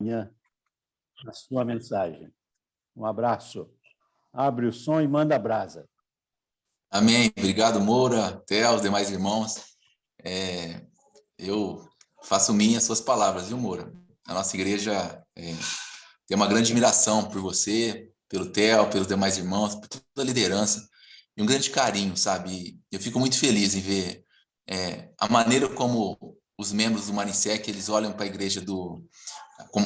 Manhã, a sua mensagem. Um abraço. Abre o som e manda brasa. Amém. Obrigado, Moura, Theo, os demais irmãos. Eu faço minhas suas palavras, viu, Moura? A nossa igreja tem uma grande admiração por você, pelo Theo, pelos demais irmãos, por toda a liderança e um grande carinho, sabe? Eu fico muito feliz em ver a maneira como os membros do Manisec, eles olham para a igreja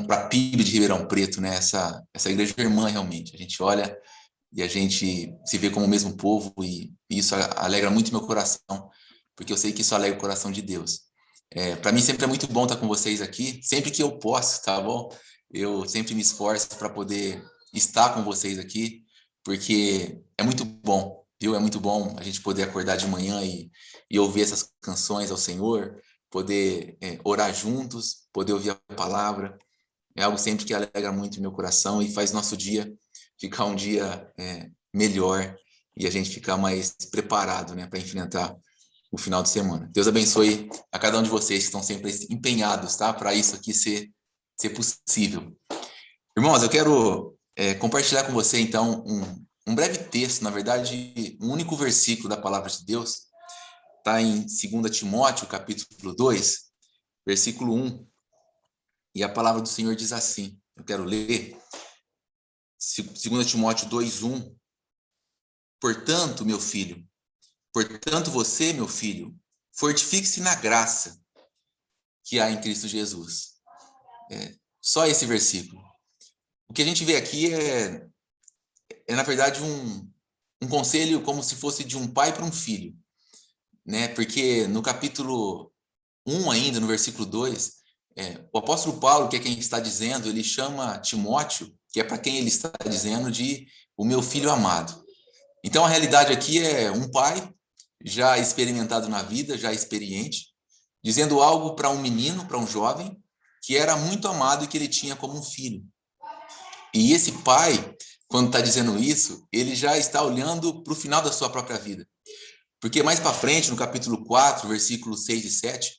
para a PIB de Ribeirão Preto, né? Essa igreja irmã, realmente. A gente olha e a gente se vê como o mesmo povo e isso alegra muito meu coração, porque eu sei que isso alegra o coração de Deus. Para mim sempre é muito bom estar com vocês aqui, sempre que eu posso, tá bom? Eu sempre me esforço para poder estar com vocês aqui, porque é muito bom, viu? É muito bom a gente poder acordar de manhã e ouvir essas canções ao Senhor, poder orar juntos, poder ouvir a palavra. É algo sempre que alegra muito meu coração e faz nosso dia ficar um dia melhor e a gente ficar mais preparado, né, para enfrentar o final de semana. Deus abençoe a cada um de vocês que estão sempre empenhados, tá, para isso aqui ser possível. Irmãos, eu quero compartilhar com você, então, um breve texto, na verdade, um único versículo da palavra de Deus, está em 2 Timóteo, capítulo 2, versículo 1, e a palavra do Senhor diz assim, eu quero ler, 2 Timóteo 2:1. Portanto, meu filho, portanto você, meu filho, fortifique-se na graça que há em Cristo Jesus. Só esse versículo. O que a gente vê aqui na verdade, um conselho como se fosse de um pai para um filho, né? Porque no capítulo 1 ainda, no versículo 2, o apóstolo Paulo, que é quem está dizendo, ele chama Timóteo, que é para quem ele está dizendo, de o meu filho amado. Então, a realidade aqui é um pai já experimentado na vida, já experiente, dizendo algo para um menino, para um jovem, que era muito amado e que ele tinha como um filho. E esse pai, quando está dizendo isso, ele já está olhando para o final da sua própria vida. Porque mais para frente, no capítulo 4, versículos 6 e 7,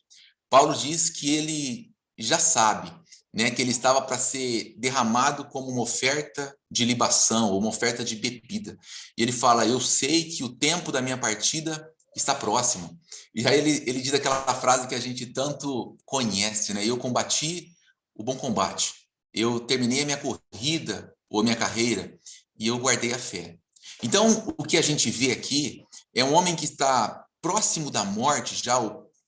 Paulo diz que ele já sabe, né, que ele estava para ser derramado como uma oferta de libação, ou uma oferta de bebida. E ele fala, eu sei que o tempo da minha partida está próximo. E aí ele diz aquela frase que a gente tanto conhece, né? Eu combati o bom combate. Eu terminei a minha corrida, ou a minha carreira, e eu guardei a fé. Então, o que a gente vê aqui é um homem que está próximo da morte, já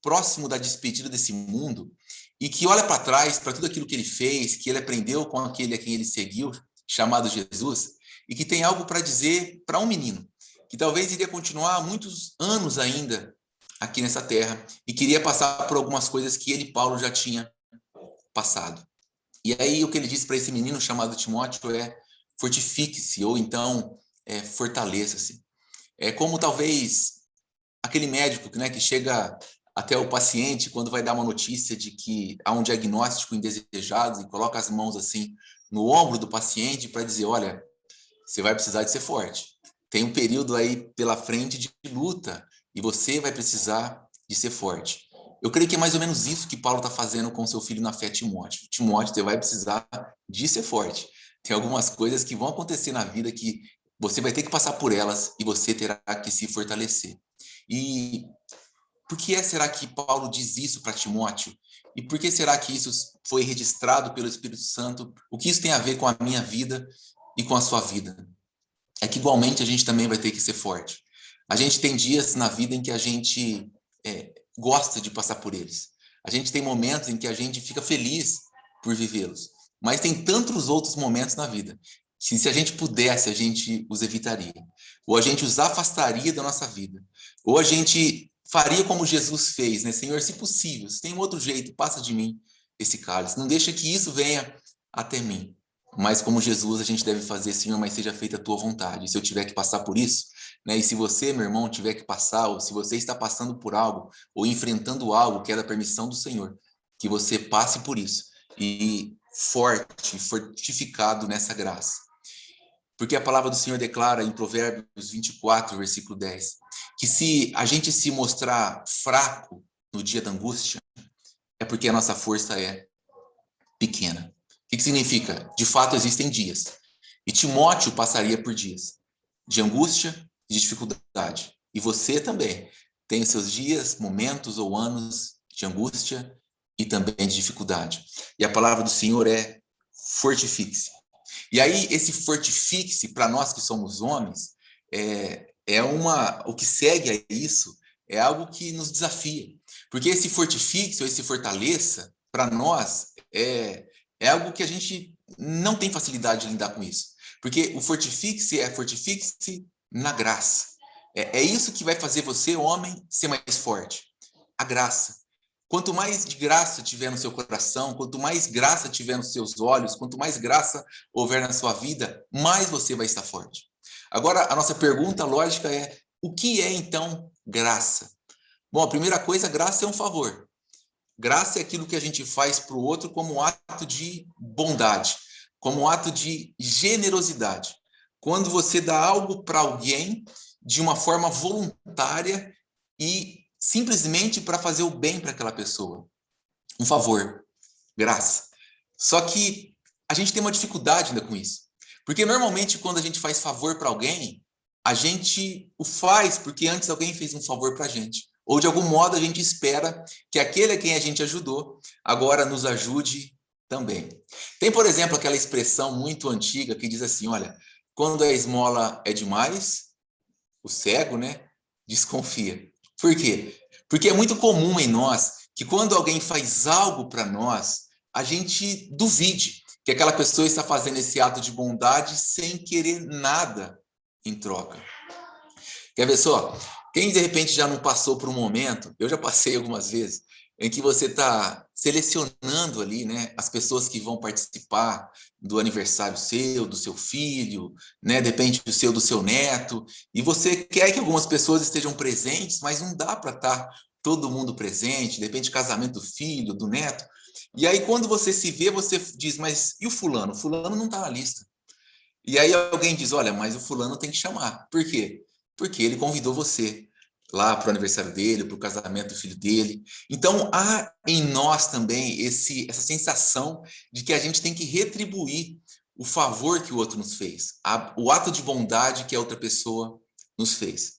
próximo da despedida desse mundo, e que olha para trás, para tudo aquilo que ele fez, que ele aprendeu com aquele a quem ele seguiu, chamado Jesus, e que tem algo para dizer para um menino, que talvez iria continuar muitos anos ainda aqui nessa terra, e queria passar por algumas coisas que ele, Paulo, já tinha passado. E aí o que ele diz para esse menino chamado Timóteo é fortifique-se, ou então fortaleça-se. É como talvez aquele médico, né, que chega até o paciente quando vai dar uma notícia de que há um diagnóstico indesejado e coloca as mãos assim no ombro do paciente para dizer, olha, você vai precisar de ser forte. Tem um período aí pela frente de luta e você vai precisar de ser forte. Eu creio que é mais ou menos isso que Paulo está fazendo com seu filho na fé, Timóteo. Timóteo, você vai precisar de ser forte. Tem algumas coisas que vão acontecer na vida que você vai ter que passar por elas e você terá que se fortalecer. E por que será que Paulo diz isso para Timóteo? E por que será que isso foi registrado pelo Espírito Santo? O que isso tem a ver com a minha vida e com a sua vida? É que igualmente a gente também vai ter que ser forte. A gente tem dias na vida em que a gente gosta de passar por eles. A gente tem momentos em que a gente fica feliz por vivê-los. Mas tem tantos outros momentos na vida que se a gente pudesse, a gente os evitaria. Ou a gente os afastaria da nossa vida. Ou a gente faria como Jesus fez, né? Senhor, se possível, se tem um outro jeito, passa de mim esse cálice. Não deixa que isso venha até mim. Mas como Jesus, a gente deve fazer, Senhor, mas seja feita a tua vontade. E se eu tiver que passar por isso, né? E se você, meu irmão, tiver que passar, ou se você está passando por algo, ou enfrentando algo que é da permissão do Senhor, que você passe por isso. E fortificado nessa graça. Porque a palavra do Senhor declara em Provérbios 24, versículo 10, que se a gente se mostrar fraco no dia da angústia, é porque a nossa força é pequena. que significa? De fato, existem dias. E Timóteo passaria por dias de angústia e de dificuldade. E você também tem os seus dias, momentos ou anos de angústia e também de dificuldade. E a palavra do Senhor é fortifique-se. E aí, esse fortifique-se, para nós que somos homens, o que segue a isso é algo que nos desafia. Porque esse fortifique-se ou esse fortaleça, para nós, é algo que a gente não tem facilidade de lidar com isso. Porque o fortifique-se na graça. É isso que vai fazer você, homem, ser mais forte. A graça. Quanto mais de graça tiver no seu coração, quanto mais graça tiver nos seus olhos, quanto mais graça houver na sua vida, mais você vai estar forte. Agora, a nossa pergunta lógica é: o que é, então, graça? Bom, a primeira coisa, graça é um favor. Graça é aquilo que a gente faz para o outro como um ato de bondade, como um ato de generosidade. Quando você dá algo para alguém de uma forma voluntária e simplesmente para fazer o bem para aquela pessoa. Um favor, graça. Só que a gente tem uma dificuldade ainda com isso. Porque normalmente quando a gente faz favor para alguém, a gente o faz porque antes alguém fez um favor para a gente. Ou de algum modo a gente espera que aquele a quem a gente ajudou agora nos ajude também. Tem, por exemplo, aquela expressão muito antiga que diz assim, olha, quando a esmola é demais, o cego, né, desconfia. Por quê? Porque é muito comum em nós que quando alguém faz algo para nós, a gente duvide que aquela pessoa está fazendo esse ato de bondade sem querer nada em troca. Quer ver só? Quem de repente já não passou por um momento, eu já passei algumas vezes, em que você está selecionando ali, né, as pessoas que vão participar do aniversário seu, do seu filho, né, depende do seu neto, e você quer que algumas pessoas estejam presentes, mas não dá para estar todo mundo presente, depende do casamento do filho, do neto. E aí quando você se vê, você diz, mas e o fulano? O fulano não está na lista. E aí alguém diz, olha, mas o fulano tem que chamar. Por quê? Porque ele convidou você lá para o aniversário dele, para o casamento do filho dele. Então, há em nós também essa sensação de que a gente tem que retribuir o favor que o outro nos fez, o ato de bondade que a outra pessoa nos fez.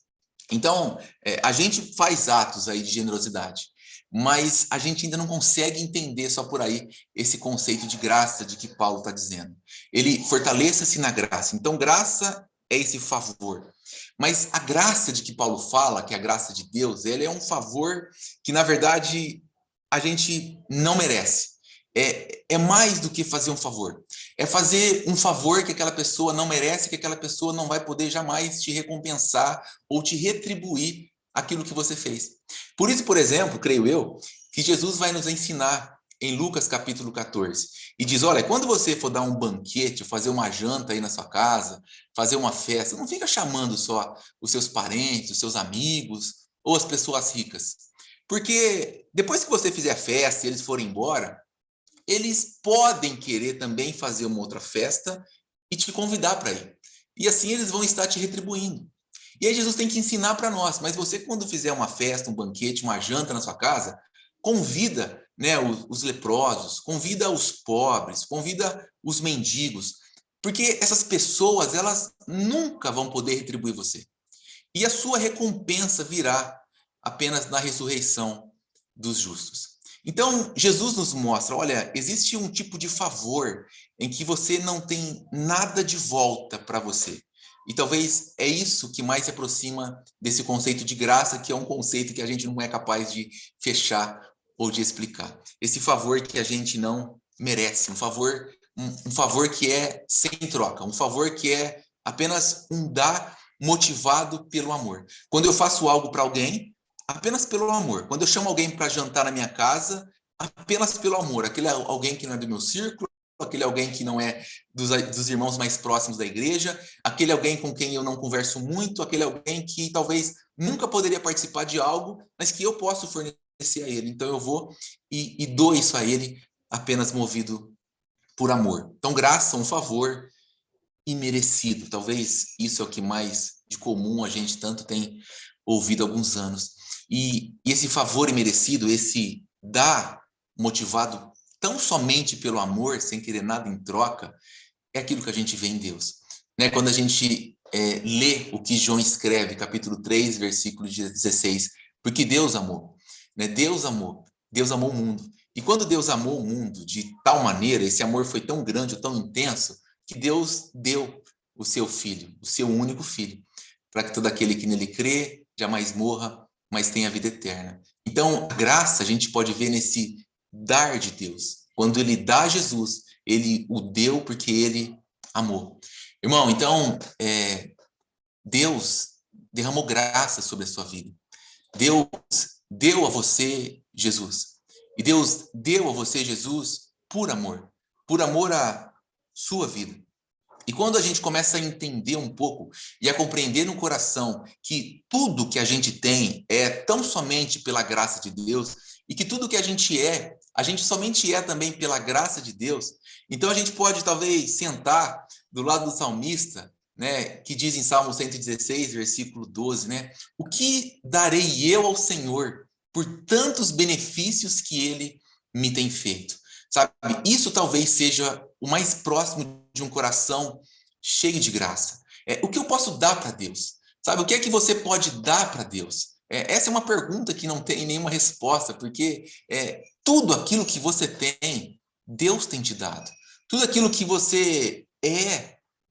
Então, a gente faz atos aí de generosidade, mas a gente ainda não consegue entender só por aí esse conceito de graça de que Paulo está dizendo. Ele fortaleça-se na graça. Então, graça é esse favor. Mas a graça de que Paulo fala, que é a graça de Deus, ele é um favor que, na verdade, a gente não merece. É mais do que fazer um favor. É fazer um favor que aquela pessoa não merece, que aquela pessoa não vai poder jamais te recompensar ou te retribuir aquilo que você fez. Por isso, por exemplo, creio eu, que Jesus vai nos ensinar em Lucas capítulo 14, e diz, olha, quando você for dar um banquete, fazer uma janta aí na sua casa, fazer uma festa, não fica chamando só os seus parentes, os seus amigos, ou as pessoas ricas. Porque depois que você fizer a festa e eles forem embora, eles podem querer também fazer uma outra festa e te convidar para ir. E assim eles vão estar te retribuindo. E aí Jesus tem que ensinar para nós, mas você quando fizer uma festa, um banquete, uma janta na sua casa, convida, né, os leprosos, convida os pobres, convida os mendigos, porque essas pessoas, elas nunca vão poder retribuir você. E a sua recompensa virá apenas na ressurreição dos justos. Então, Jesus nos mostra, olha, existe um tipo de favor em que você não tem nada de volta para você. E talvez é isso que mais se aproxima desse conceito de graça, que é um conceito que a gente não é capaz de fechar ou de explicar. Esse favor que a gente não merece, um favor que é sem troca, um favor que é apenas um dar motivado pelo amor. Quando eu faço algo para alguém, apenas pelo amor. Quando eu chamo alguém para jantar na minha casa, apenas pelo amor. Aquele alguém que não é do meu círculo, aquele alguém que não é dos irmãos mais próximos da igreja, aquele alguém com quem eu não converso muito, aquele alguém que talvez nunca poderia participar de algo, mas que eu posso fornecer a ele. Então eu vou e dou isso a ele apenas movido por amor. Então graça, um favor imerecido. Talvez isso é o que mais de comum a gente tanto tem ouvido há alguns anos. E esse favor imerecido, esse dar motivado tão somente pelo amor, sem querer nada em troca, é aquilo que a gente vê em Deus. Né? Quando a gente lê o que João escreve, capítulo 3, versículo 16, porque Deus amou. Né? Deus amou o mundo. E quando Deus amou o mundo de tal maneira, esse amor foi tão grande, tão intenso, que Deus deu o seu filho, o seu único filho, para que todo aquele que nele crê jamais morra, mas tenha vida eterna. Então, a graça a gente pode ver nesse dar de Deus. Quando ele dá Jesus, ele o deu porque ele amou. Irmão, então, Deus derramou graça sobre a sua vida. Deus deu a você Jesus. E Deus deu a você Jesus por amor à sua vida. E quando a gente começa a entender um pouco e a compreender no coração que tudo que a gente tem é tão somente pela graça de Deus e que tudo que a gente somente é também pela graça de Deus, então a gente pode talvez sentar do lado do salmista, né, que diz em Salmo 116, versículo 12, né? O que darei eu ao Senhor por tantos benefícios que ele me tem feito? Sabe? Isso talvez seja o mais próximo de um coração cheio de graça. O que eu posso dar para Deus? Sabe? O que é que você pode dar para Deus? Essa é uma pergunta que não tem nenhuma resposta, porque tudo aquilo que você tem, Deus tem te dado. Tudo aquilo que você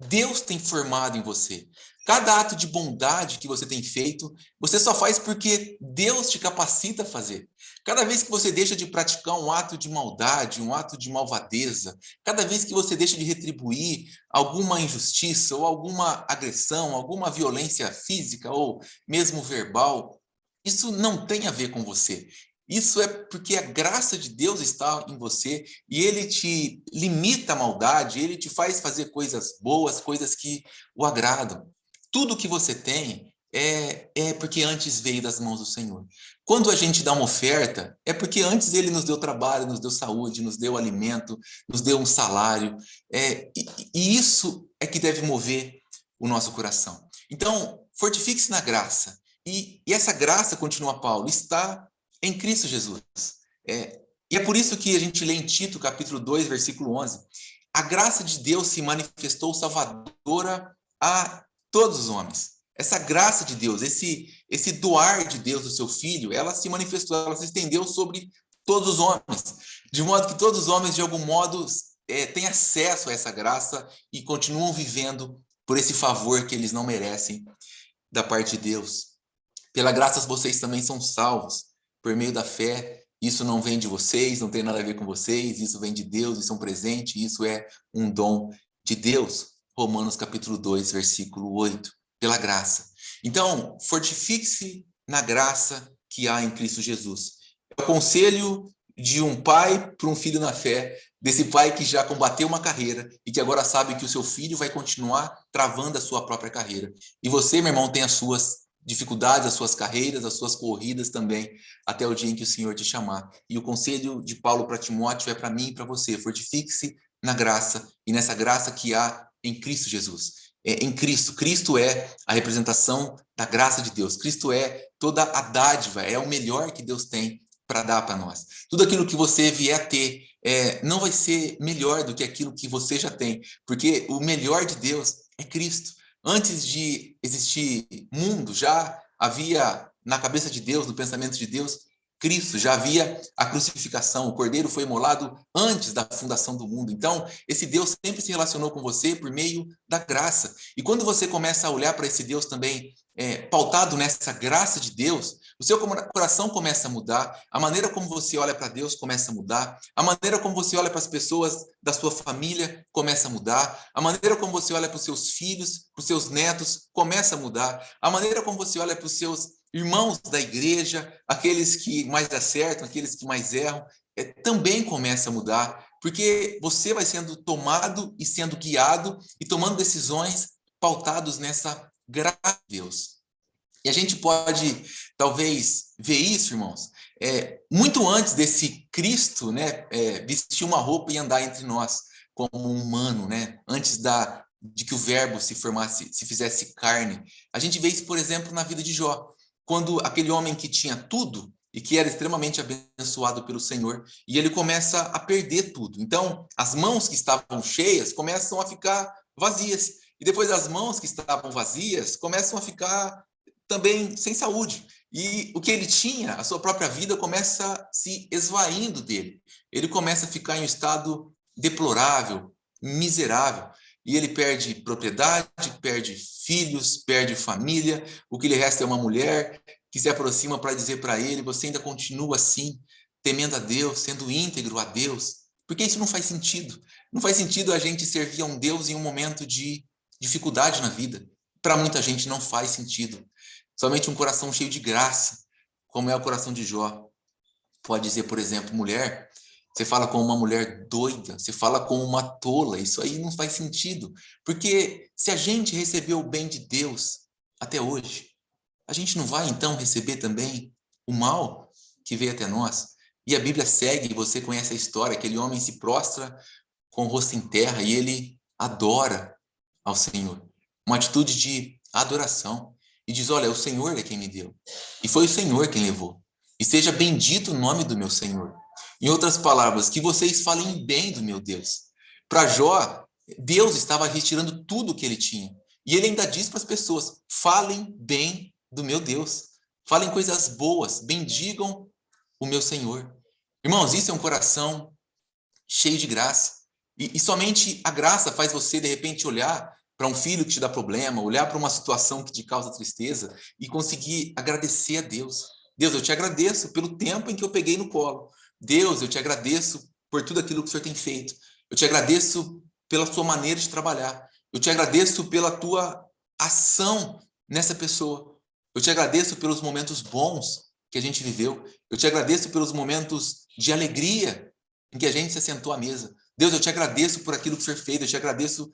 Deus tem formado em você. Cada ato de bondade que você tem feito, você só faz porque Deus te capacita a fazer. Cada vez que você deixa de praticar um ato de maldade, um ato de malvadeza, cada vez que você deixa de retribuir alguma injustiça ou alguma agressão, alguma violência física ou mesmo verbal, isso não tem a ver com você. Isso é porque a graça de Deus está em você e ele te limita a maldade, ele te faz fazer coisas boas, coisas que o agradam. Tudo que você tem é porque antes veio das mãos do Senhor. Quando a gente dá uma oferta, é porque antes ele nos deu trabalho, nos deu saúde, nos deu alimento, nos deu um salário. E isso é que deve mover o nosso coração. Então, fortifique-se na graça. E essa graça, continua Paulo, está em Cristo Jesus. E é por isso que a gente lê em Tito, capítulo 2, versículo 11. A graça de Deus se manifestou salvadora a todos os homens. Essa graça de Deus, esse doar de Deus do seu Filho, ela se manifestou, ela se estendeu sobre todos os homens, de modo que todos os homens, de algum modo, têm acesso a essa graça e continuam vivendo por esse favor que eles não merecem da parte de Deus. Pela graça vocês também são salvos, por meio da fé. Isso não vem de vocês, não tem nada a ver com vocês, isso vem de Deus, isso é um presente, isso é um dom de Deus. Romanos capítulo 2, versículo 8, pela graça. Então, fortifique-se na graça que há em Cristo Jesus. É o conselho de um pai para um filho na fé, desse pai que já combateu uma carreira e que agora sabe que o seu filho vai continuar travando a sua própria carreira. E você, meu irmão, tem as suas dificuldades, as suas carreiras, as suas corridas também, até o dia em que o Senhor te chamar. E o conselho de Paulo para Timóteo é para mim e para você: fortifique-se na graça e nessa graça que há em Cristo Jesus. Em Cristo. Cristo é a representação da graça de Deus. Cristo é toda a dádiva, é o melhor que Deus tem para dar para nós. Tudo aquilo que você vier a ter não vai ser melhor do que aquilo que você já tem, porque o melhor de Deus é Cristo. Antes de existir mundo, já havia na cabeça de Deus, no pensamento de Deus, Cristo, já havia a crucificação, o Cordeiro foi imolado antes da fundação do mundo. Então, esse Deus sempre se relacionou com você por meio da graça. E quando você começa a olhar para esse Deus também pautado nessa graça de Deus, o seu coração começa a mudar, a maneira como você olha para Deus começa a mudar, a maneira como você olha para as pessoas da sua família começa a mudar, a maneira como você olha para os seus filhos, para os seus netos começa a mudar, a maneira como você olha para os seus irmãos da igreja, aqueles que mais acertam, aqueles que mais erram, também começa a mudar, porque você vai sendo tomado e sendo guiado e tomando decisões pautados nessa graça de Deus. E a gente pode, talvez, ver isso, irmãos, muito antes desse Cristo, né, vestir uma roupa e andar entre nós como um humano, né, antes de que o verbo se formasse, se fizesse carne. A gente vê isso, por exemplo, na vida de Jó. Quando aquele homem que tinha tudo, e que era extremamente abençoado pelo Senhor, e ele começa a perder tudo. Então, as mãos que estavam cheias começam a ficar vazias, e depois as mãos que estavam vazias começam a ficar também sem saúde. E o que ele tinha, a sua própria vida, começa se esvaindo dele. Ele começa a ficar em um estado deplorável, miserável. E ele perde propriedade, perde filhos, perde família. O que lhe resta é uma mulher que se aproxima para dizer para ele: você ainda continua assim, temendo a Deus, sendo íntegro a Deus? Porque isso não faz sentido. Não faz sentido a gente servir a um Deus em um momento de dificuldade na vida. Para muita gente não faz sentido. Somente um coração cheio de graça, como é o coração de Jó, pode dizer, por exemplo, mulher, você fala com uma mulher doida, você fala com uma tola, isso aí não faz sentido. Porque se a gente recebeu o bem de Deus até hoje, a gente não vai então receber também o mal que veio até nós? E a Bíblia segue, você conhece a história, aquele homem se prostra com o rosto em terra e ele adora ao Senhor. Uma atitude de adoração. E diz: olha, o Senhor é quem me deu. E foi o Senhor quem levou. E seja bendito o nome do meu Senhor. Em outras palavras, que vocês falem bem do meu Deus. Para Jó, Deus estava retirando tudo o que ele tinha. E ele ainda diz para as pessoas: falem bem do meu Deus. Falem coisas boas, bendigam o meu Senhor. Irmãos, isso é um coração cheio de graça. E somente a graça faz você, de repente, olhar para um filho que te dá problema, olhar para uma situação que te causa tristeza e conseguir agradecer a Deus. Deus, eu te agradeço pelo tempo em que eu peguei no colo. Deus, eu te agradeço por tudo aquilo que o Senhor tem feito. Eu te agradeço pela sua maneira de trabalhar. Eu te agradeço pela tua ação nessa pessoa. Eu te agradeço pelos momentos bons que a gente viveu. Eu te agradeço pelos momentos de alegria em que a gente se assentou à mesa. Deus, eu te agradeço por aquilo que o Senhor fez. Eu te agradeço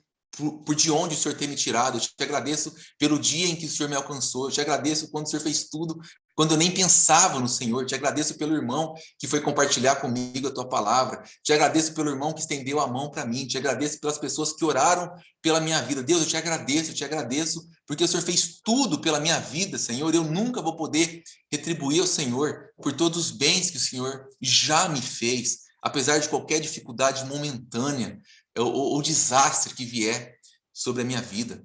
por de onde o Senhor tem me tirado. Eu te agradeço pelo dia em que o Senhor me alcançou. Eu te agradeço quando o Senhor fez tudo, quando eu nem pensava no Senhor. Eu te agradeço pelo irmão que foi compartilhar comigo a tua palavra. Te agradeço pelo irmão que estendeu a mão para mim. Te agradeço pelas pessoas que oraram pela minha vida. Deus, eu te agradeço, porque o Senhor fez tudo pela minha vida, Senhor. Eu nunca vou poder retribuir ao Senhor por todos os bens que o Senhor já me fez, apesar de qualquer dificuldade momentânea ou desastre que vier sobre a minha vida.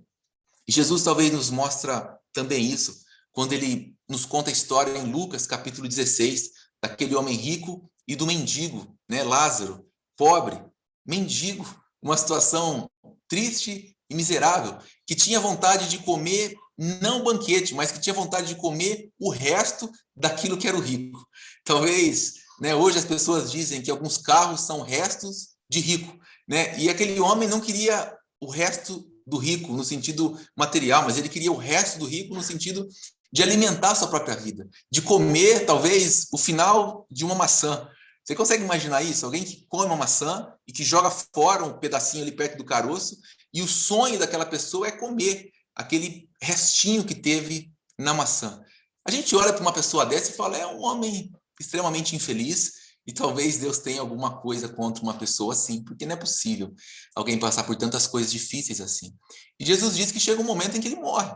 E Jesus talvez nos mostra também isso, quando ele nos conta a história em Lucas, capítulo 16, daquele homem rico e do mendigo, né, Lázaro, pobre, mendigo, uma situação triste e miserável, que tinha vontade de comer, não o banquete, mas que tinha vontade de comer o resto daquilo que era o rico. Talvez, né, hoje as pessoas dizem que alguns carros são restos de rico, né? E aquele homem não queria o resto do rico no sentido material, mas ele queria o resto do rico no sentido de alimentar a sua própria vida, de comer talvez o final de uma maçã. Você consegue imaginar isso? Alguém que come uma maçã e que joga fora um pedacinho ali perto do caroço, e o sonho daquela pessoa é comer aquele restinho que teve na maçã. A gente olha para uma pessoa dessa e fala: é um homem extremamente infeliz, e talvez Deus tenha alguma coisa contra uma pessoa assim, porque não é possível alguém passar por tantas coisas difíceis assim. E Jesus diz que chega um momento em que ele morre,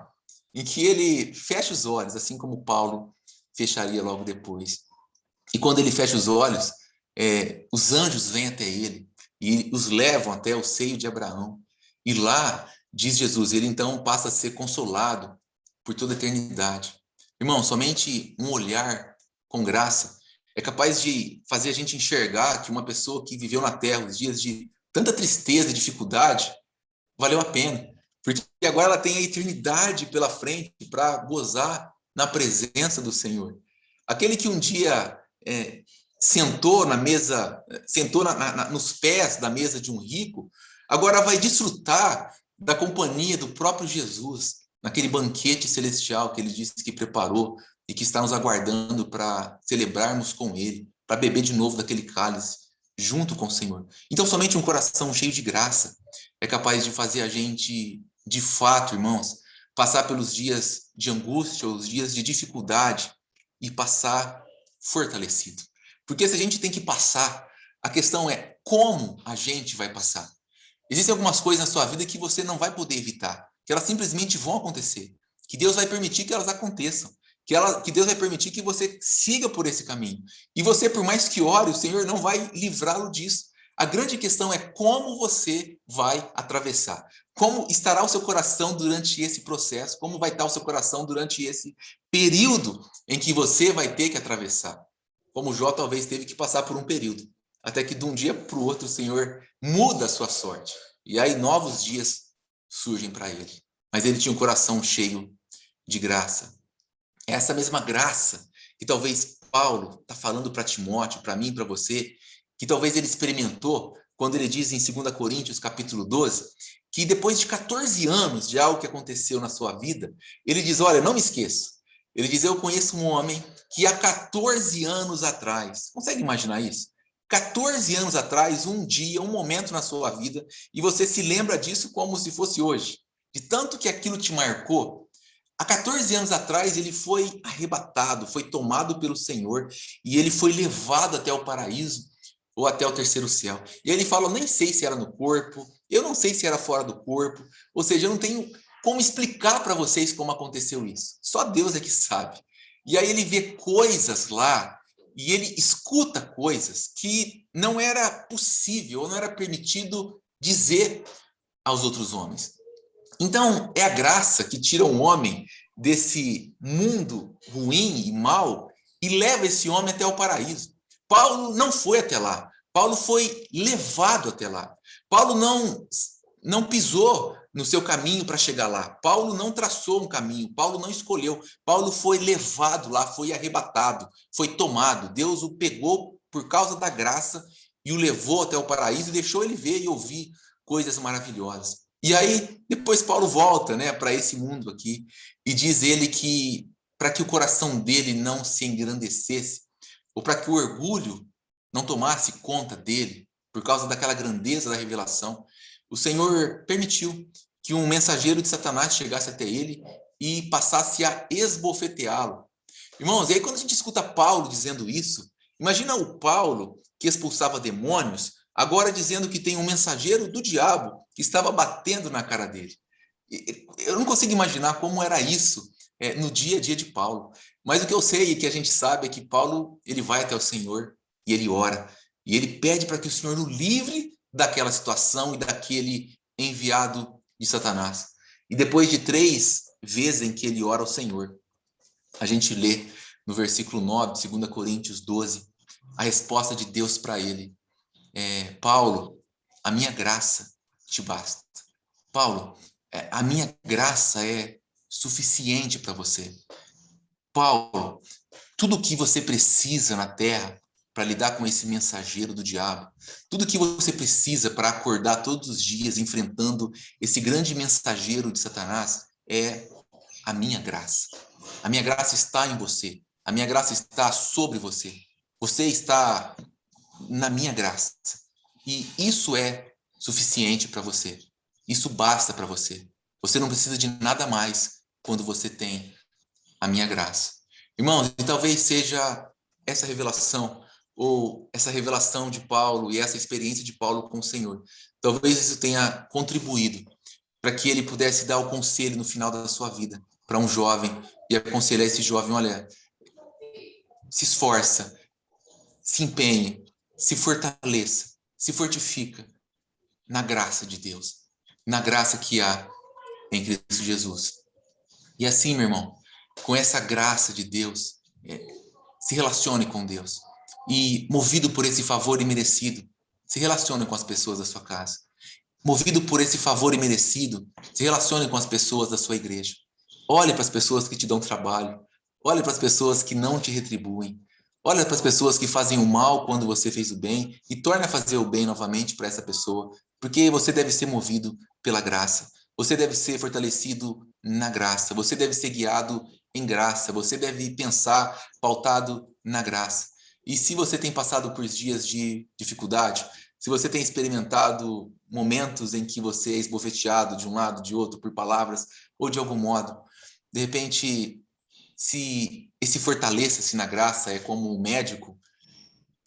em que ele fecha os olhos, assim como Paulo fecharia logo depois. E quando ele fecha os olhos, os anjos vêm até ele e os levam até o seio de Abraão. E lá, diz Jesus, ele então passa a ser consolado por toda a eternidade. Irmão, somente um olhar com graça é capaz de fazer a gente enxergar que uma pessoa que viveu na Terra os dias de tanta tristeza e dificuldade valeu a pena. Porque agora ela tem a eternidade pela frente para gozar na presença do Senhor. Aquele que um dia sentou na mesa, sentou nos pés da mesa de um rico, agora vai desfrutar da companhia do próprio Jesus, naquele banquete celestial que ele disse que preparou e que está nos aguardando para celebrarmos com ele, para beber de novo daquele cálice, junto com o Senhor. Então, somente um coração cheio de graça é capaz de fazer a gente, de fato, irmãos, passar pelos dias de angústia, os dias de dificuldade e passar fortalecido. Porque se a gente tem que passar, a questão é como a gente vai passar. Existem algumas coisas na sua vida que você não vai poder evitar, que elas simplesmente vão acontecer, que Deus vai permitir que elas aconteçam. que Deus vai permitir que você siga por esse caminho. E você, por mais que ore, o Senhor não vai livrá-lo disso. A grande questão é como você vai atravessar. Como estará o seu coração durante esse processo? Como vai estar o seu coração durante esse período em que você vai ter que atravessar? Como Jó talvez teve que passar por um período, até que de um dia para o outro o Senhor muda a sua sorte. E aí novos dias surgem para ele. Mas ele tinha um coração cheio de graça. É essa mesma graça que talvez Paulo está falando para Timóteo, para mim, para você, que talvez ele experimentou quando ele diz em 2 Coríntios, capítulo 12, que depois de 14 anos de algo que aconteceu na sua vida, ele diz, olha, não me esqueça. Ele diz, eu conheço um homem que há 14 anos atrás, consegue imaginar isso? 14 anos atrás, um dia, um momento na sua vida, e você se lembra disso como se fosse hoje. De tanto que aquilo te marcou, há 14 anos atrás ele foi arrebatado, foi tomado pelo Senhor, e ele foi levado até o paraíso, ou até o terceiro céu. E aí ele fala, eu nem sei se era no corpo, eu não sei se era fora do corpo, ou seja, eu não tenho como explicar para vocês como aconteceu isso. Só Deus é que sabe. E aí ele vê coisas lá, e ele escuta coisas que não era possível, ou não era permitido dizer aos outros homens. Então, é a graça que tira um homem desse mundo ruim e mau e leva esse homem até o paraíso. Paulo não foi até lá. Paulo foi levado até lá. Paulo não pisou no seu caminho para chegar lá. Paulo não traçou um caminho. Paulo não escolheu. Paulo foi levado lá, foi arrebatado, foi tomado. Deus o pegou por causa da graça e o levou até o paraíso e deixou ele ver e ouvir coisas maravilhosas. E aí, depois Paulo volta, né, para esse mundo aqui e diz ele que para que o coração dele não se engrandecesse, ou para que o orgulho não tomasse conta dele, por causa daquela grandeza da revelação, o Senhor permitiu que um mensageiro de Satanás chegasse até ele e passasse a esbofeteá-lo. Irmãos, e aí quando a gente escuta Paulo dizendo isso, imagina o Paulo que expulsava demônios, agora dizendo que tem um mensageiro do diabo que estava batendo na cara dele. Eu não consigo imaginar como era isso no dia a dia de Paulo. Mas o que eu sei e que a gente sabe é que Paulo ele vai até o Senhor e ele ora. E ele pede para que o Senhor o livre daquela situação e daquele enviado de Satanás. E depois de 3 vezes em que ele ora ao Senhor, a gente lê no versículo 9, 2 Coríntios 12, a resposta de Deus para ele. Paulo, a minha graça te basta. Paulo, a minha graça é suficiente para você. Paulo, tudo o que você precisa na terra para lidar com esse mensageiro do diabo, tudo o que você precisa para acordar todos os dias enfrentando esse grande mensageiro de Satanás é a minha graça. A minha graça está em você. A minha graça está sobre você. Você está na minha graça. E isso é suficiente para você. Isso basta para você. Você não precisa de nada mais quando você tem a minha graça. Irmãos, e talvez seja essa revelação, ou essa revelação de Paulo e essa experiência de Paulo com o Senhor. Talvez isso tenha contribuído para que ele pudesse dar o conselho no final da sua vida para um jovem e aconselhar esse jovem, olha, se esforça, se empenhe, se fortaleça, se fortifica na graça de Deus, na graça que há em Cristo Jesus. E assim, meu irmão, com essa graça de Deus, se relacione com Deus. E movido por esse favor imerecido, se relacione com as pessoas da sua casa. Movido por esse favor imerecido, se relacione com as pessoas da sua igreja. Olhe para as pessoas que te dão trabalho. Olhe para as pessoas que não te retribuem. Olhe para as pessoas que fazem o mal quando você fez o bem e torne a fazer o bem novamente para essa pessoa, porque você deve ser movido pela graça. Você deve ser fortalecido na graça. Você deve ser guiado em graça. Você deve pensar pautado na graça. E se você tem passado por dias de dificuldade, se você tem experimentado momentos em que você é esbofeteado de um lado, de outro, por palavras ou de algum modo, de repente, se fortaleça-se na graça, é como um médico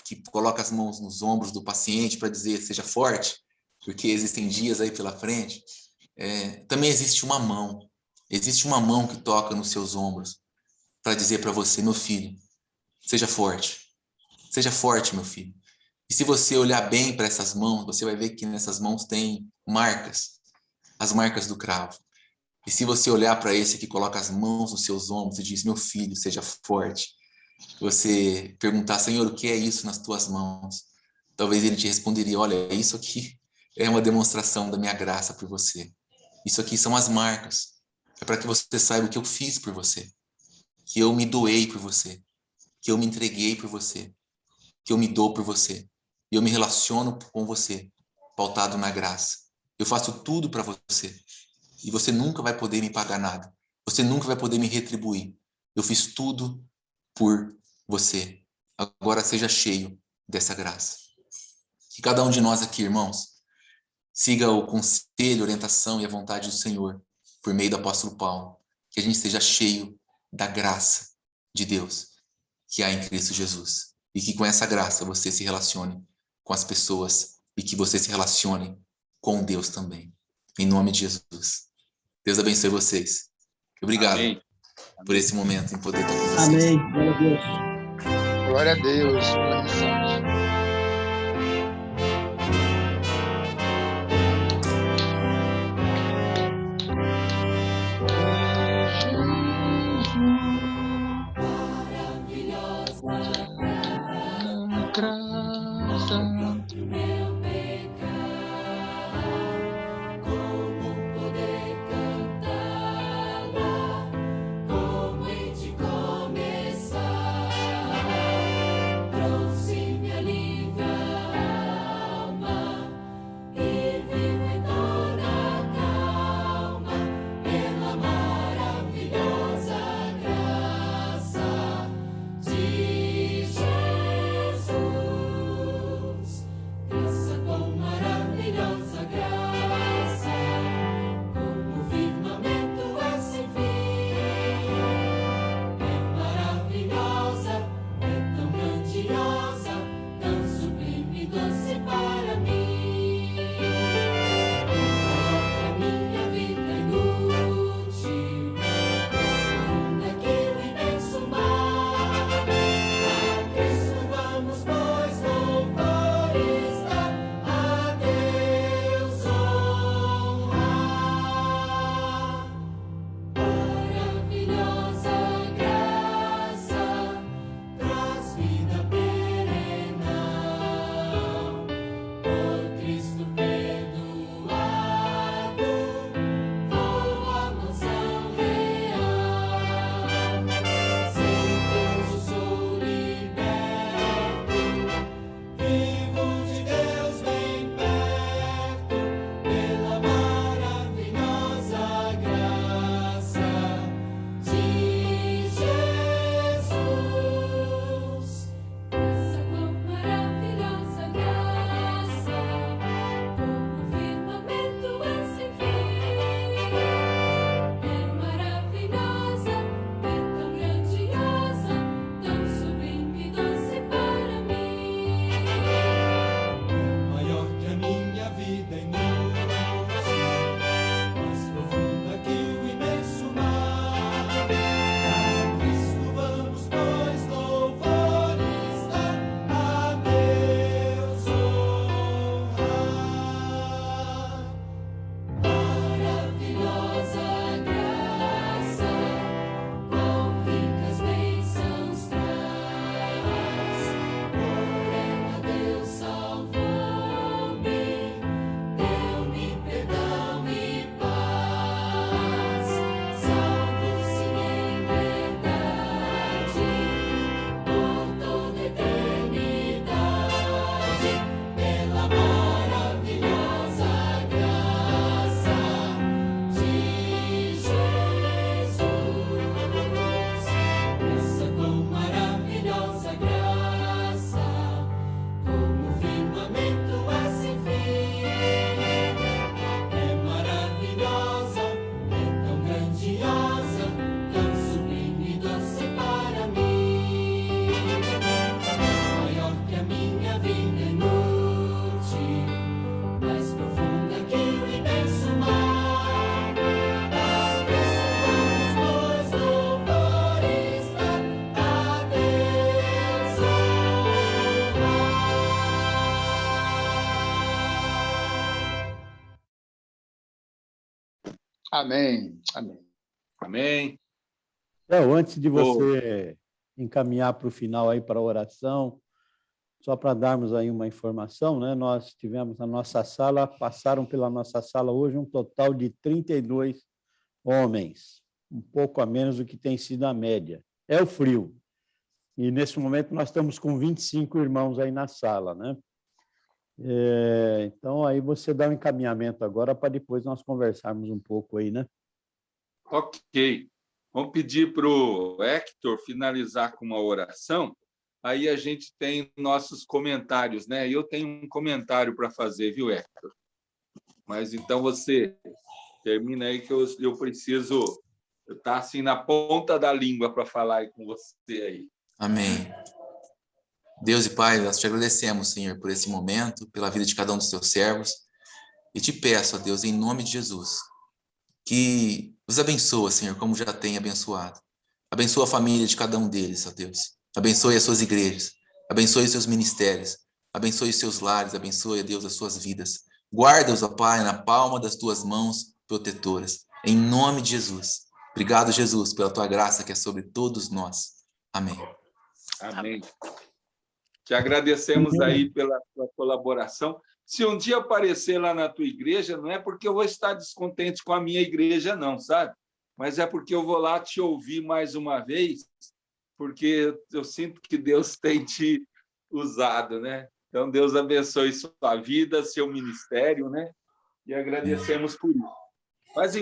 que coloca as mãos nos ombros do paciente para dizer seja forte, porque existem dias aí pela frente. Também existe uma mão que toca nos seus ombros para dizer para você, meu filho, seja forte. Seja forte, meu filho. E se você olhar bem para essas mãos, você vai ver que nessas mãos tem marcas, as marcas do cravo. E se você olhar para esse que coloca as mãos nos seus ombros e diz, meu filho, seja forte, você perguntar, Senhor, o que é isso nas tuas mãos? Talvez ele te responderia, olha, isso aqui é uma demonstração da minha graça por você. Isso aqui são as marcas. É para que você saiba o que eu fiz por você. Que eu me doei por você. Que eu me entreguei por você. Que eu me dou por você. E eu me relaciono com você, pautado na graça. Eu faço tudo para você. E você nunca vai poder me pagar nada. Você nunca vai poder me retribuir. Eu fiz tudo por você. Agora seja cheio dessa graça. Que cada um de nós aqui, irmãos, siga o conselho, a orientação e a vontade do Senhor por meio do apóstolo Paulo. Que a gente seja cheio da graça de Deus que há em Cristo Jesus. E que com essa graça você se relacione com as pessoas e que você se relacione com Deus também. Em nome de Jesus. Deus abençoe vocês. Obrigado Amém. por esse momento em poder estar com vocês. Amém. Glória a Deus. Glória a Deus pela mensagem. Trouxe Amém. Amém. Amém. Antes de você encaminhar para o final aí para a oração, só para darmos aí uma informação, né? Nós tivemos na nossa sala, passaram pela nossa sala hoje um total de 32 homens, um pouco a menos do que tem sido a média. É o frio. E, nesse momento, nós estamos com 25 irmãos aí na sala, né? Então, aí você dá um encaminhamento agora para depois nós conversarmos um pouco aí, né? Ok. Vamos pedir para o Hector finalizar com uma oração. Aí a gente tem nossos comentários, né? Eu tenho um comentário para fazer, viu, Hector? Mas então você termina aí que eu preciso estar assim na ponta da língua para falar aí com você aí. Amém. Deus e Pai, nós te agradecemos, Senhor, por esse momento, pela vida de cada um dos teus servos. E te peço, ó Deus, em nome de Jesus, que os abençoa, Senhor, como já tem abençoado. Abençoa a família de cada um deles, ó Deus. Abençoe as suas igrejas. Abençoe os seus ministérios. Abençoe os seus lares. Abençoe, ó Deus, as suas vidas. Guarda-os, ó Pai, na palma das tuas mãos protetoras. Em nome de Jesus. Obrigado, Jesus, pela tua graça que é sobre todos nós. Amém. Amém. Te agradecemos aí pela tua colaboração. Se um dia aparecer lá na tua igreja, não é porque eu vou estar descontente com a minha igreja, não, sabe? Mas é porque eu vou lá te ouvir mais uma vez, porque eu sinto que Deus tem te usado, né? Então, Deus abençoe sua vida, seu ministério, né? E agradecemos por isso. Mas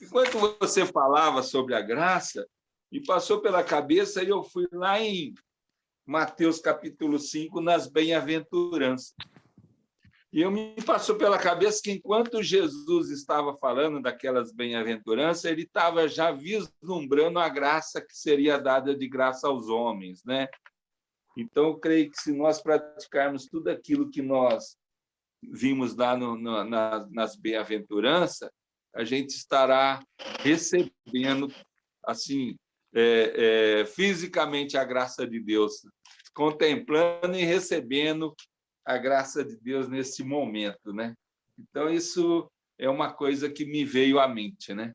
enquanto você falava sobre a graça, me passou pela cabeça e eu fui lá em Mateus capítulo 5, nas bem-aventuranças. E me passou pela cabeça que, enquanto Jesus estava falando daquelas bem-aventuranças, ele estava já vislumbrando a graça que seria dada de graça aos homens, né? Então, eu creio que se nós praticarmos tudo aquilo que nós vimos lá nas bem-aventuranças, a gente estará recebendo, assim, fisicamente a graça de Deus, contemplando e recebendo a graça de Deus nesse momento, né? Então, isso é uma coisa que me veio à mente, né?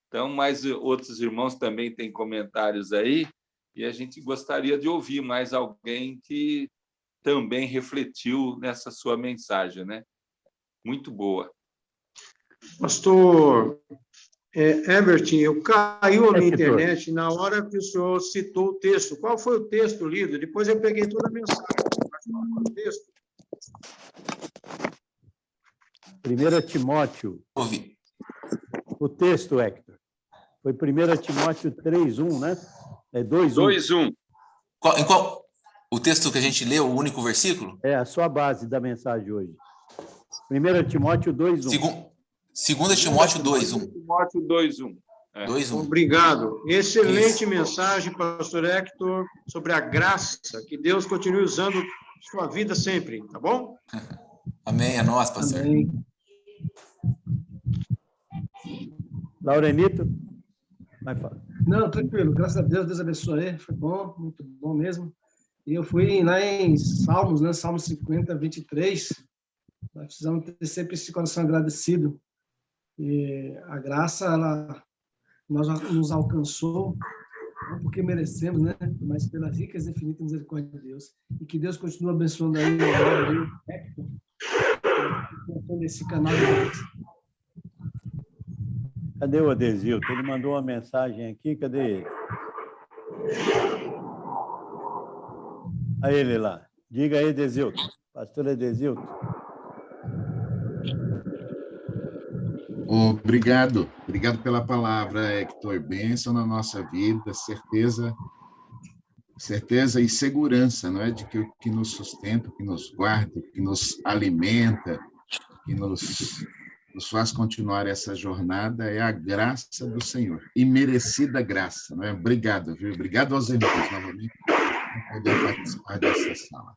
Então, mais outros irmãos também têm comentários aí, e a gente gostaria de ouvir mais alguém que também refletiu nessa sua mensagem, né? Muito boa. Pastor Herbert, eu caiu na internet na hora que o senhor citou o texto. Qual foi o texto lido? Depois eu peguei toda a mensagem. Qual foi o texto? 1 Timóteo. O texto, Hector. Foi 1 Timóteo 3:1, né? 2:1. 2:1. O texto que a gente leu, o único versículo? É a sua base da mensagem hoje. 1 Timóteo 2:1. 2 Timóteo 2:1. Timóteo 2:1. 2:1. Obrigado. Excelente mensagem, pastor Hector, sobre a graça. Que Deus continue usando sua vida sempre, tá bom? Amém, é nós, pastor. Amém. Laurenito, vai falar. Não, tranquilo, graças a Deus, Deus abençoe, foi bom, muito bom mesmo. E eu fui lá em Salmos, né, Salmos 50, 23, nós precisamos ter sempre esse coração agradecido. E a graça, ela nos alcançou, não porque merecemos, né, mas pela rica e infinita misericórdia de Deus. E que Deus continue abençoando aí o Hector, nesse canal de Deus. Cadê o Adesilton? Ele mandou uma mensagem aqui, cadê ele? Aí ele lá. Diga aí, Adesilton. Pastor Adesilton. Obrigado pela palavra, Hector. Bênção na nossa vida, certeza e segurança, não é? De que o que nos sustenta, o que nos guarda, o que nos alimenta, que nos faz continuar essa jornada é a graça do Senhor, e merecida graça, não é? Obrigado, viu? Obrigado aos irmãos, novamente, por poder participar dessa sala.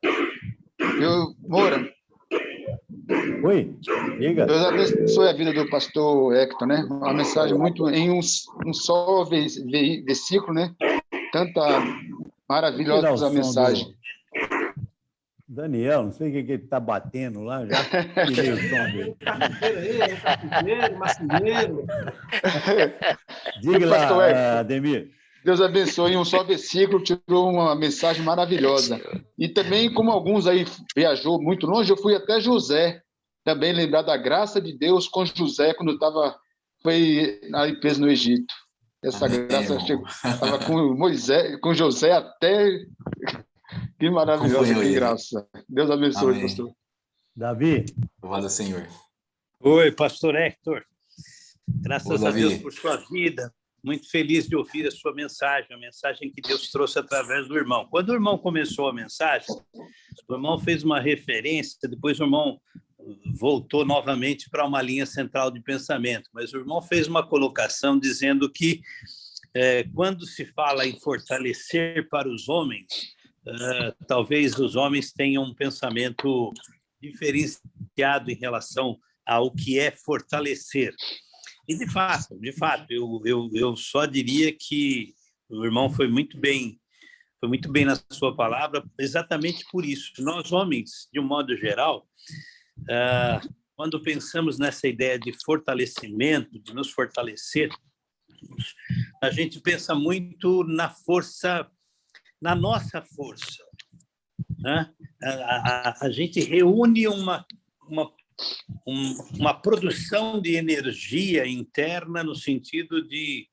Moura. Oi, diga. Deus abençoe a vida do pastor Hector, né? Uma mensagem muito em um só versículo, né? Tanta maravilhosa mensagem. Daniel, não sei o que ele está batendo lá, já tirei o som dele. Carpinteiro, marceneiro. Diga Pastor lá, Hector. Ademir. Deus abençoe. Em um só versículo tirou uma mensagem maravilhosa. E também, como alguns aí viajou muito longe, eu fui até José. Também lembrar da graça de Deus com José, quando foi aí preso no Egito. Essa Amém, graça irmão. estava com Moisés, com José até. Que maravilhosa, Acompanhou que ele. graça. Deus abençoe, Amém. pastor. Davi, Louvado ao Senhor. Oi, pastor Hector. Ô, Graças a Davi. Deus por sua vida. Muito feliz de ouvir a sua mensagem, a mensagem que Deus trouxe através do irmão. Quando o irmão começou a mensagem, o irmão fez uma referência, depois o irmão voltou novamente para uma linha central de pensamento, mas o irmão fez uma colocação dizendo que quando se fala em fortalecer para os homens, talvez os homens tenham um pensamento diferenciado em relação ao que é fortalecer. E, de fato, eu só diria que o irmão foi muito bem na sua palavra, exatamente por isso. Nós, homens, de um modo geral, quando pensamos nessa ideia de fortalecimento, de nos fortalecer, a gente pensa muito na força, na nossa força, né? A gente reúne uma produção de energia interna no sentido de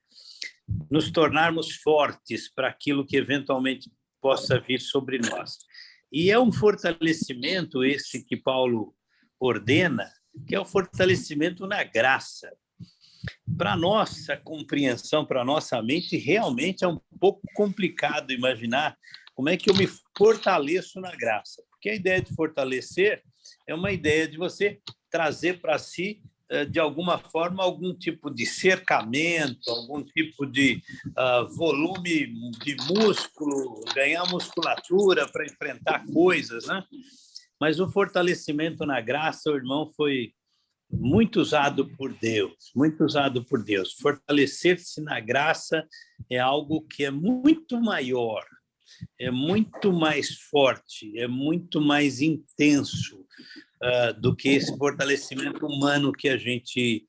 nos tornarmos fortes para aquilo que eventualmente possa vir sobre nós. E é um fortalecimento esse que Paulo ordena, que é o fortalecimento na graça. Para a nossa compreensão, para a nossa mente, realmente é um pouco complicado imaginar como é que eu me fortaleço na graça. Porque a ideia de fortalecer é uma ideia de você trazer para si, de alguma forma, algum tipo de cercamento, algum tipo de volume de músculo, ganhar musculatura para enfrentar coisas, né? Mas o fortalecimento na graça, o irmão, foi muito usado por Deus, muito usado por Deus. Fortalecer-se na graça é algo que é muito maior, é muito mais forte, é muito mais intenso do que esse fortalecimento humano que a gente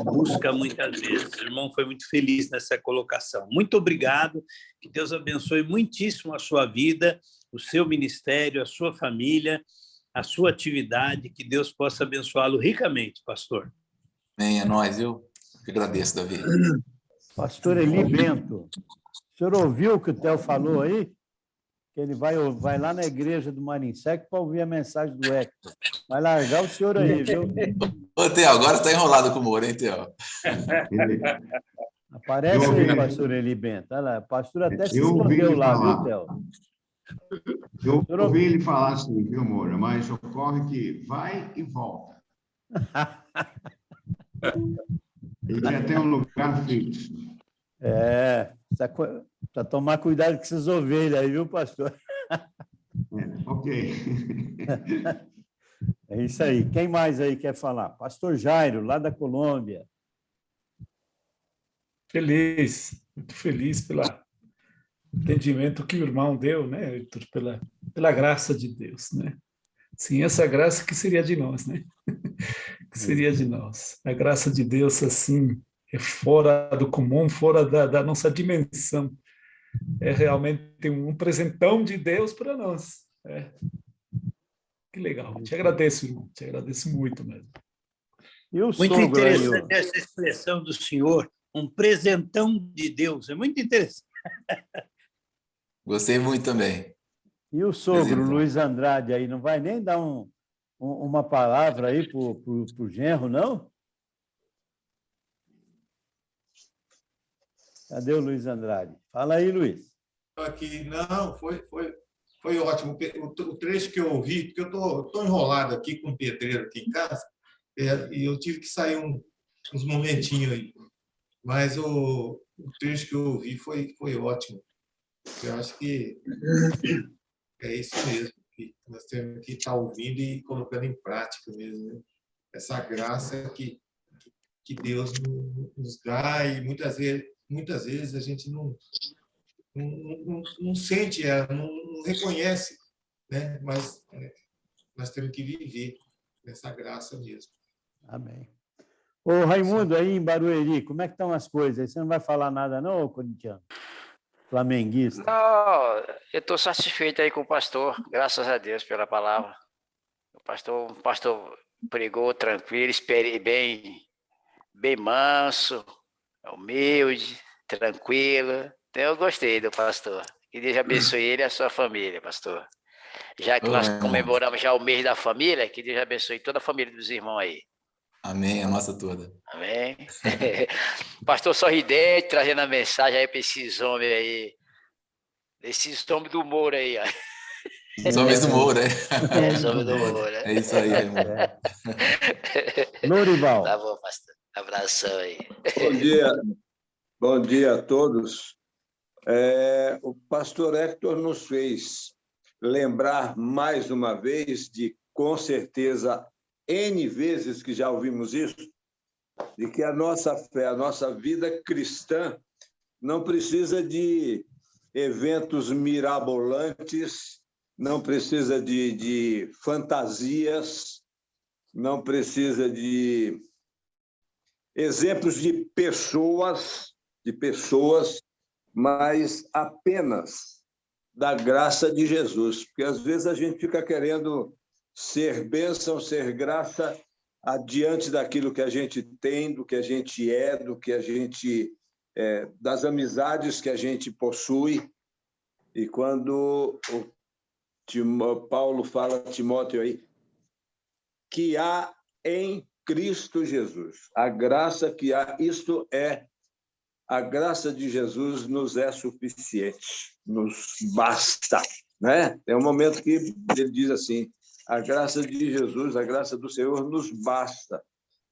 busca muitas vezes. O irmão foi muito feliz nessa colocação. Muito obrigado, que Deus abençoe muitíssimo a sua vida, o seu ministério, a sua família, a sua atividade, que Deus possa abençoá-lo ricamente, pastor. Amém, é nóis, eu que agradeço, Davi. pastor Eli Bento, o senhor ouviu o que o Theo falou aí? Que ele vai lá na igreja do Marinsec para ouvir a mensagem do Hector. Vai largar o senhor aí, viu? Ô, Theo, agora você está enrolado com o Moura, hein, Theo? Aparece aí, pastor Eli Bento. Olha lá, o pastor até se escondeu lá, viu, Theo? Eu ouvi ele falar assim, viu, Moura? Mas ocorre que vai e volta. Ele já tem um lugar fixo. Para tomar cuidado com essas ovelhas aí, viu, pastor? Ok. É isso aí. Quem mais aí quer falar? Pastor Jairo, lá da Colômbia. Muito feliz pelo entendimento que o irmão deu, né, Hector, pela graça de Deus, né? Sim, essa graça que seria de nós, né? Que seria de nós. A graça de Deus, assim, é fora do comum, fora da nossa dimensão. É realmente um presentão de Deus para nós. Que legal. Te agradeço, irmão. Te agradeço muito mesmo. E o muito sogro interessante aí, essa expressão do senhor, um presentão de Deus. É muito interessante. Gostei muito também. E o sogro, Presentão. Luiz Andrade, aí, não vai nem dar uma palavra aí para o genro, não? Cadê o Luiz Andrade? Fala aí, Luiz. Aqui, não, foi ótimo. O trecho que eu ouvi, porque eu estou enrolado aqui com o pedreiro aqui em casa, e eu tive que sair uns momentinhos aí. Mas o trecho que eu ouvi foi ótimo. Eu acho que é isso mesmo, que nós temos que estar ouvindo e colocando em prática mesmo, né? Essa graça que Deus nos dá, e muitas vezes a gente não sente ela, não reconhece, né? Mas nós temos que viver nessa graça mesmo. Amém. Ô, Raimundo, aí em Barueri, como é que estão as coisas? Você não vai falar nada não, ô corintiano? Flamenguista? Não, eu estou satisfeito aí com o pastor, graças a Deus pela palavra. O pastor pregou tranquilo, bem manso, humilde, tranquilo. Então, eu gostei do pastor. Que Deus abençoe ele e a sua família, pastor. Já que nós comemoramos já o mês da família, que Deus abençoe toda a família dos irmãos aí. Amém, a nossa toda. Amém. Pastor sorridente, trazendo a mensagem aí para esses homens aí. Esses homens do humor aí, ó. Os homens do Moura, Os homens do humor, né? É isso aí, Raimundo. Lorival. Tá bom, pastor. Abração aí. Bom dia a todos. O pastor Hector nos fez lembrar mais uma vez de, com certeza, N vezes que já ouvimos isso, de que a nossa fé, a nossa vida cristã não precisa de eventos mirabolantes, não precisa de fantasias, não precisa de exemplos de pessoas, mas apenas da graça de Jesus. Porque, às vezes, a gente fica querendo ser bênção, ser graça, adiante daquilo que a gente tem, do que a gente é, do que a gente das amizades que a gente possui. E quando Paulo fala a Timóteo aí, que há em Cristo Jesus, a graça que há, isto é, a graça de Jesus nos é suficiente, nos basta, né? É um momento que ele diz assim, a graça de Jesus, a graça do Senhor nos basta.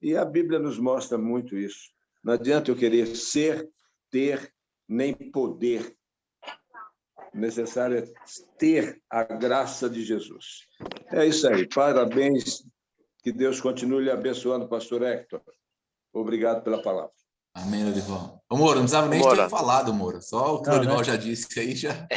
E a Bíblia nos mostra muito isso. Não adianta eu querer ser, ter, nem poder. O necessário é ter a graça de Jesus. É isso aí. Parabéns. Que Deus continue lhe abençoando, pastor Hector. Obrigado pela palavra. Amém, Lorival. Ô, Moura, não precisava nem ter falado, Moura. Só o que o Lorival já disse aí já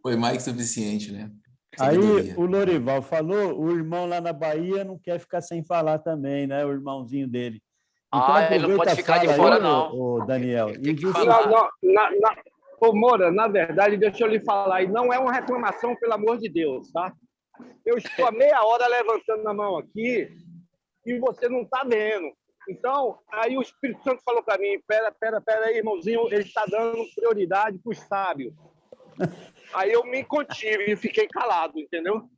foi mais que suficiente, né? Aí o Lorival falou, o irmão lá na Bahia não quer ficar sem falar também, né? O irmãozinho dele. Então, ele não pode ficar de fora, não. O Daniel. Tem que falar. Ô, Moura, na verdade, deixa eu lhe falar, e não é uma reclamação, pelo amor de Deus, tá? Eu estou há meia hora levantando a mão aqui e você não está vendo. Então, aí o Espírito Santo falou para mim, pera aí, irmãozinho, ele está dando prioridade para os sábios. Aí eu me contive e fiquei calado, entendeu?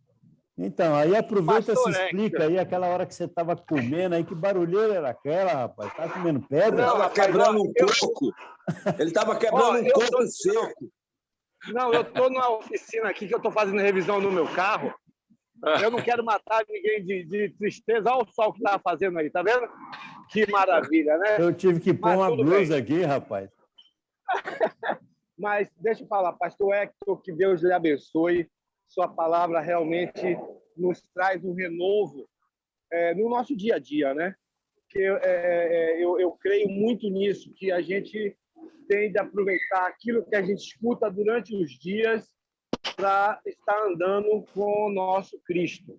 Então, aí aproveita e Pastor se explica aí aquela hora que você estava comendo aí, que barulheira era aquela, rapaz? Estava comendo pedra? Estava quebrando um coco. Ele estava quebrando um coco seco. Não, eu estou numa oficina aqui que eu estou fazendo revisão no meu carro. Eu não quero matar ninguém de tristeza. Olha o sol que estava fazendo aí, tá vendo? Que maravilha, né? Eu tive que pôr uma blusa aqui, rapaz. Mas deixa eu falar, pastor Hector, que Deus lhe abençoe. Sua palavra realmente nos traz um renovo no nosso dia a dia, né? Que eu creio muito nisso, que a gente tem de aproveitar aquilo que a gente escuta durante os dias para estar andando com o nosso Cristo.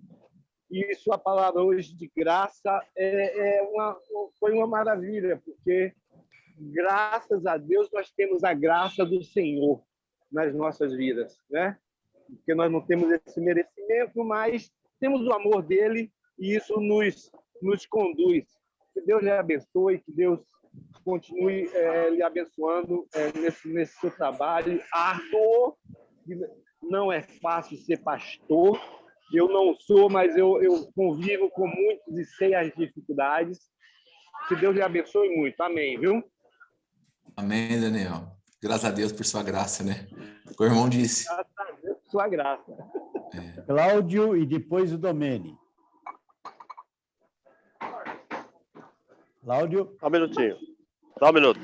E sua palavra hoje de graça foi uma maravilha, porque, graças a Deus, nós temos a graça do Senhor nas nossas vidas, né? Porque nós não temos esse merecimento, mas temos o amor dele e isso nos conduz. Que Deus lhe abençoe, que Deus continue lhe abençoando nesse seu trabalho árduo. Não é fácil ser pastor. Eu não sou, mas eu convivo com muitos e sei as dificuldades. Que Deus lhe abençoe muito. Amém, viu? Amém, Daniel. Graças a Deus por sua graça, né? O irmão disse. Graças a Deus por sua graça. Cláudio e depois o Domene. Cláudio. Só um minutinho. Só um minuto.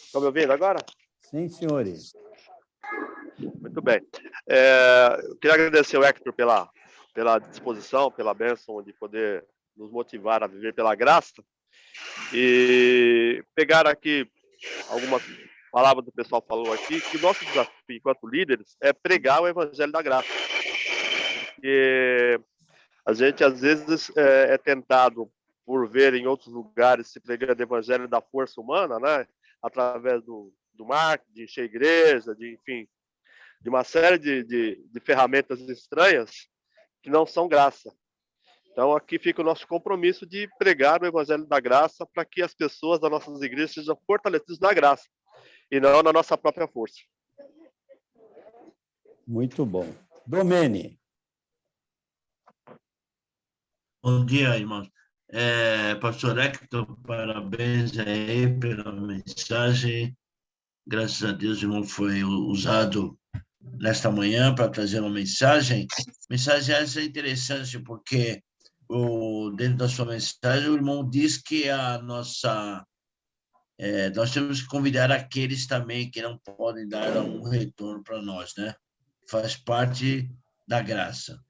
Estão me ouvindo agora? Sim, senhores. Muito bem. Eu queria agradecer ao Hector pela disposição, pela bênção de poder nos motivar a viver pela graça e pegar aqui algumas palavras do pessoal falou aqui, que o nosso desafio enquanto líderes é pregar o evangelho da graça. E a gente, às vezes, é tentado por ver em outros lugares se pregando o evangelho da força humana, né? Através do marketing, de encher igreja, enfim, de uma série de ferramentas estranhas que não são graça. Então, aqui fica o nosso compromisso de pregar o evangelho da graça para que as pessoas das nossas igrejas sejam fortalecidas na graça e não na nossa própria força. Muito bom. Domene. Bom dia, irmãos. Pastor Hector, parabéns aí pela mensagem. Graças a Deus, o irmão foi usado nesta manhã para trazer uma mensagem. Mensagem essa é interessante porque dentro da sua mensagem o irmão diz que nós temos que convidar aqueles também que não podem dar um retorno para nós, né? Faz parte da graça.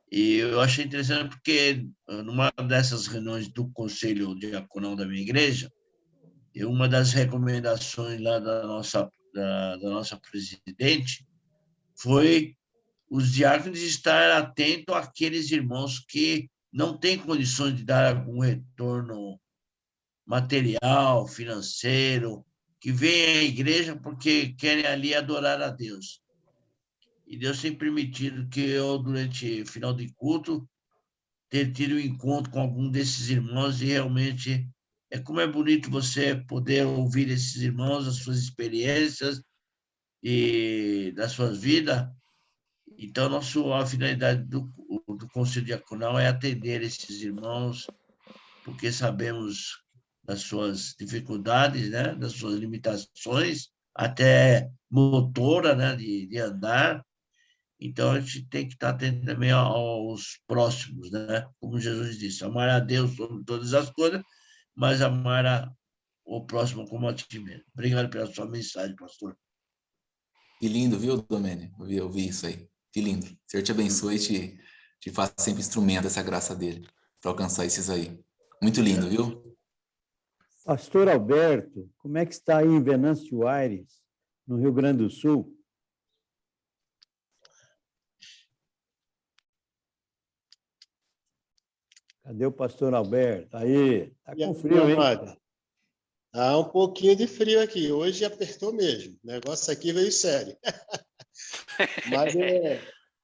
E eu achei interessante porque numa dessas reuniões do Conselho Diaconal da minha igreja, uma das recomendações lá da nossa presidente foi os diáconos estar atentos àqueles irmãos que não têm condições de dar algum retorno material, financeiro, que vêm à igreja porque querem ali adorar a Deus. E Deus tem permitido que eu, durante o final de culto, ter tido um encontro com algum desses irmãos e realmente como é bonito você poder ouvir esses irmãos, as suas experiências e das suas vidas. Então, a finalidade do Conselho Diaconal é atender esses irmãos, porque sabemos das suas dificuldades, né, das suas limitações, até motora, né, de andar. Então, a gente tem que estar atento também aos próximos, né? Como Jesus disse, amar a Deus sobre todas as coisas, mas amar o próximo como a ti mesmo. Obrigado pela sua mensagem, pastor. Que lindo, viu, Domênio? Eu vi isso aí. Que lindo. O Senhor te abençoe e te faça sempre instrumento dessa graça dele para alcançar esses aí. Muito lindo, viu? Pastor Alberto, como é que está aí em Venâncio Aires, no Rio Grande do Sul? Cadê o pastor Alberto? Aí, tá com frio, hein? Há um pouquinho de frio aqui. Hoje apertou mesmo. O negócio aqui veio sério. Mas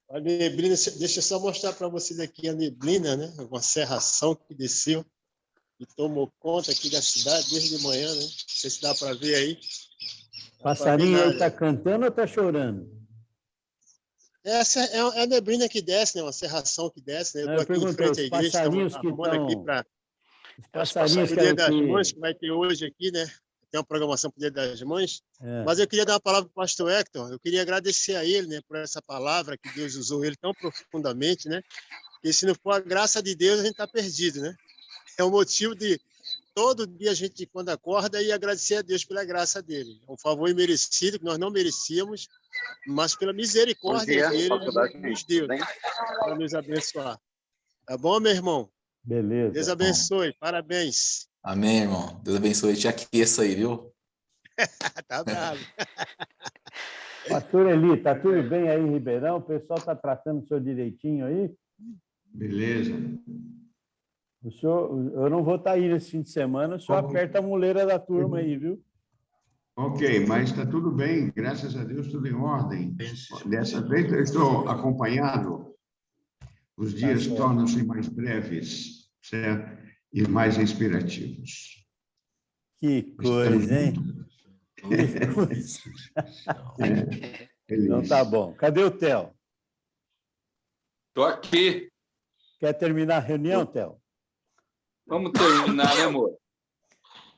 a neblina, deixa eu só mostrar para vocês aqui a neblina, né? Uma cerração que desceu e tomou conta aqui da cidade desde de manhã, né? Não sei se dá para ver aí. Passarinho aí está cantando ou está chorando? Essa é a neblina que desce, né? Uma cerração que desce, né? Eu estou aqui em frente à igreja, estamos arrumando aqui para o Dia das Mães, que vai ter hoje aqui, né? Tem uma programação para o Dia das Mães. Mas eu queria dar uma palavra para o pastor Hector. Eu queria agradecer a ele, né? Por essa palavra que Deus usou ele tão profundamente, né? E se não for a graça de Deus, a gente está perdido, né? É o motivo de todo dia a gente, quando acorda, e agradecer a Deus pela graça dele. É um favor imerecido que nós não merecíamos, mas pela misericórdia dele, ele nos deu para nos abençoar. Tá bom, meu irmão? Beleza. Deus abençoe. Parabéns. Amém, irmão. Deus abençoe. Te aqueça aí, viu? Tá bravo. Pastor Eli, tá tudo bem aí em Ribeirão? O pessoal está tratando o senhor direitinho aí? Beleza. O senhor, eu não vou estar aí nesse fim de semana, o senhor aperta a muleira da turma aí, viu? Ok, mas está tudo bem, graças a Deus, tudo em ordem. Dessa vez eu estou acompanhado, os dias tornam-se mais breves, certo? E mais inspirativos. Que coisa, hein? Que coisa. Então tá bom. Cadê o Theo? Estou aqui. Quer terminar a reunião, Theo? Vamos terminar, né, amor?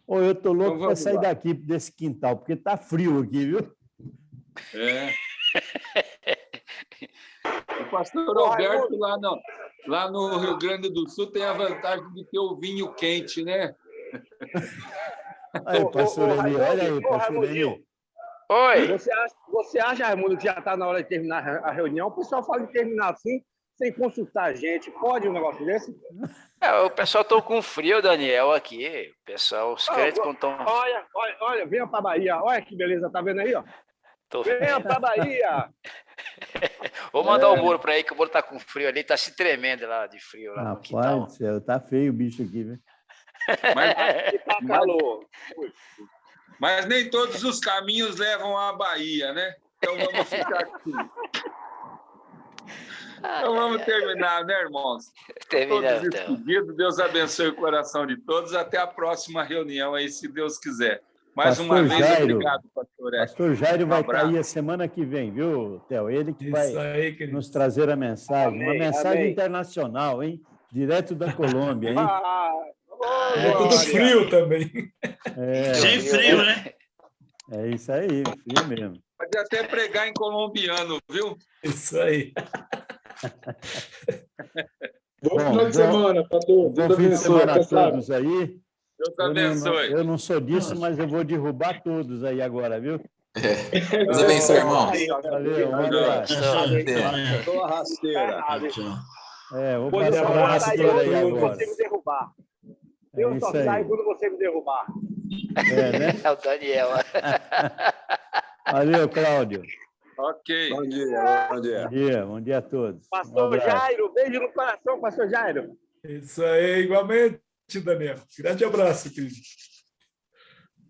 Ô, eu tô louco Então, para sair daqui desse quintal, porque tá frio aqui, viu? O pastor Alberto, lá no Rio Grande do Sul, tem a vantagem de ter o vinho quente, né? Aí, pastor Eli, olha aí, pastor Eli. Oi. Você acha, Raimundo, que já está na hora de terminar a reunião? O pessoal fala de terminar assim, sem consultar a gente. Pode um negócio desse? O pessoal está com frio, Daniel, aqui. O pessoal, os crentes estão... Olha, venha para a Bahia. Olha que beleza, tá vendo aí, ó? Venha para a Bahia. Vou mandar o Moro para aí, que o Moro está com frio ali, está se tremendo lá de frio. Lá no quintal. Rapaz do céu, tá feio o bicho aqui, velho. Mas nem todos os caminhos levam à Bahia, né? Então vamos ficar aqui. Então vamos terminar, né, irmãos? Terminamos. Todos Deus abençoe o coração de todos. Até a próxima reunião aí, se Deus quiser. Mais uma vez, obrigado, pastor Hector. Pastor Jairo vai estar aí a semana que vem, viu, Theo? Ele que vai nos trazer a mensagem. Uma mensagem internacional, hein? Direto da Colômbia, hein? Tudo frio também. Sem frio, né? É isso aí, frio mesmo. Pode até pregar em colombiano, viu? Isso aí. Bom final de semana para todos. Bom fim de semana a todos aí. Deus abençoe. Eu não sou disso, mas eu vou derrubar todos aí agora, viu? Deus abençoe, irmão. Valeu, um abraço. Tô a rasteira. Vou passar uma rasteira aí agora. Você me derrubar. Eu só saio quando você me derrubar. Né? É o Daniel. Valeu, Cláudio. Ok. Bom dia. Bom dia a todos. Pastor Jairo, beijo no coração, pastor Jairo. Isso aí, igualmente, Daniel. Grande abraço, querido.